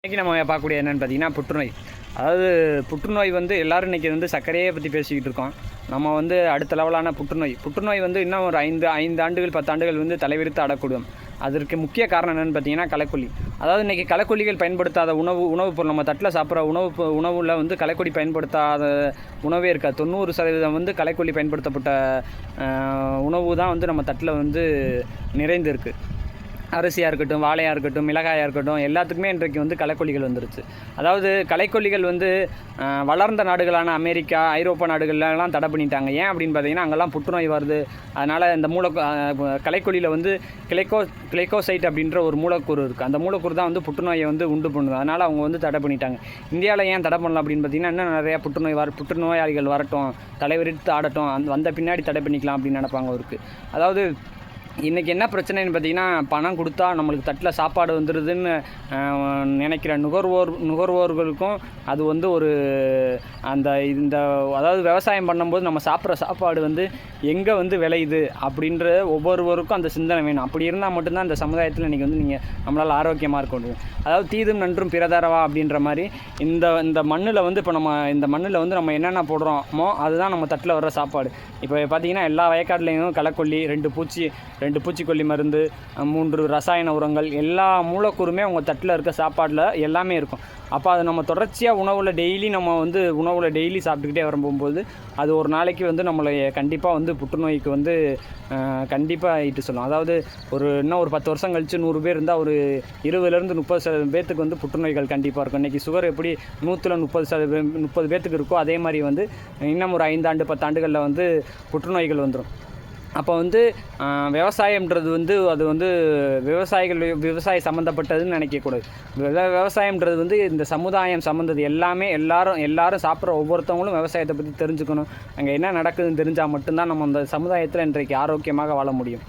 இன்றைக்கி நம்ம பார்க்கக்கூடிய என்னென்னு பார்த்தீங்கன்னா புற்றுநோய். அதாவது புற்றுநோய் வந்து எல்லோரும் இன்றைக்கி வந்து சர்க்கரையை பற்றி பேசிக்கிட்டு இருக்கோம். நம்ம வந்து அடுத்த லெவலான புற்றுநோய் வந்து இன்னும் ஒரு 5 ஆண்டுகள் 10 ஆண்டுகள் வந்து தலைவிரித்து ஆடக்கூடும். அதற்கு முக்கிய காரணம் என்னென்னு பார்த்தீங்கன்னா களைக்கொல்லி. அதாவது இன்றைக்கி களைக்கொல்லிகள் பயன்படுத்தாத உணவுப் பொருள் நம்ம தட்டில் சாப்பிட்ற உணவில் வந்து களைக்கொல்லி பயன்படுத்தாத உணவே இருக்காது. 90% வந்து களைக்கொல்லி பயன்படுத்தப்பட்ட உணவு தான் வந்து நம்ம தட்டில் வந்து நிறைந்து இருக்குது. அரிசியாக இருக்கட்டும், வாழையாக இருக்கட்டும், மிளகாயாக இருக்கட்டும், எல்லாத்துக்குமே இன்றைக்கு வந்து களைக்கொல்லிகள் வந்துருச்சு. அதாவது களைக்கொல்லிகள் வந்து வளர்ந்த நாடுகளான அமெரிக்கா, ஐரோப்பா நாடுகள்லாம் தடை பண்ணிட்டாங்க. ஏன் அப்படின்னு பார்த்தீங்கன்னா அங்கெல்லாம் புற்றுநோய் வருது. அதனால் இந்த களைக்கொல்லியில் வந்து கிளைகோசைட் அப்படின்ற ஒரு மூலக்கூறு இருக்குது. அந்த மூலக்கூறு தான் வந்து புற்றுநோயை வந்து உண்டு பண்ணுது. அதனால் அவங்க வந்து தடை பண்ணிட்டாங்க. இந்தியாவில் ஏன் தடை பண்ணலாம் அப்படின்னு பார்த்தீங்கன்னா இன்னும் நிறையா புற்றுநோயாளிகள் வரட்டும், தலைவிரித்து ஆடட்டும், வந்த பின்னாடி தடை பண்ணிக்கலாம் அப்படின்னு நினைப்பாங்க அவருக்கு. அதாவது இன்றைக்கி என்ன பிரச்சனைன்னு பார்த்தீங்கன்னா பணம் கொடுத்தா நம்மளுக்கு தட்டில் சாப்பாடு வந்துடுதுன்னு நினைக்கிற நுகர்வோர்களுக்கும் அது வந்து ஒரு அதாவது விவசாயம் பண்ணும்போது நம்ம சாப்பிட்ற சாப்பாடு வந்து எங்கே வந்து விளையுது அப்படின்ற ஒவ்வொருவருக்கும் அந்த சிந்தனை வேணும். அப்படி இருந்தால் மட்டும்தான் இந்த சமுதாயத்தில் இன்றைக்கி வந்து நம்மளால் ஆரோக்கியமாக இருக்க முடியும். அதாவது தீதும் நன்றும் பிறதரவா அப்படின்ற மாதிரி இந்த மண்ணில் வந்து இப்போ இந்த மண்ணில் வந்து நம்ம என்னென்ன போடுறோமோ அதுதான் நம்ம தட்டில் வர்ற சாப்பாடு. இப்போ பார்த்திங்கன்னா எல்லா வயக்காடுலேயும் களைக்கொல்லி, 2 பூச்சிக்கொல்லி மருந்து, 3 ரசாயன உரங்கள், எல்லா மூலக்கூறுமே உங்கள் தட்டில் இருக்க சாப்பாடில் எல்லாமே இருக்கும். அப்போ அது நம்ம தொடர்ச்சியாக உணவில் டெய்லி சாப்பிட்டுக்கிட்டே வரும்போது அது ஒரு நாளைக்கு வந்து நம்மளை கண்டிப்பாக வந்து புற்றுநோய்க்கு வந்து கண்டிப்பாக இட்டு சொல்லும். அதாவது இன்னும் ஒரு 10 வருஷம் கழித்து 100 பேர் இருந்தால் ஒரு 20லேருந்து 30% பேர்த்துக்கு வந்து புற்றுநோய்கள் கண்டிப்பாக இருக்கும். இன்றைக்கி சுகர் எப்படி 100ல் 30 பேர்த்துக்கு இருக்கோ அதே மாதிரி வந்து இன்னும் ஒரு 5 ஆண்டு 10 ஆண்டுகளில் வந்து புற்றுநோய்கள் வந்துடும். அப்போ வந்து விவசாயம்ன்றது வந்து அது வந்து விவசாய சம்மந்தப்பட்டதுன்னு நினைக்கக்கூடாது. விவசாயம்ன்றது வந்து இந்த சமுதாயம் சம்மந்தது. எல்லாரும் சாப்பிட்ற ஒவ்வொருத்தவங்களும் விவசாயத்தை பற்றி தெரிஞ்சுக்கணும். அங்கே என்ன நடக்குதுன்னு தெரிஞ்சால் மட்டும்தான் நம்ம அந்த சமுதாயத்தில் இன்றைக்கு ஆரோக்கியமாக வாழ முடியும்.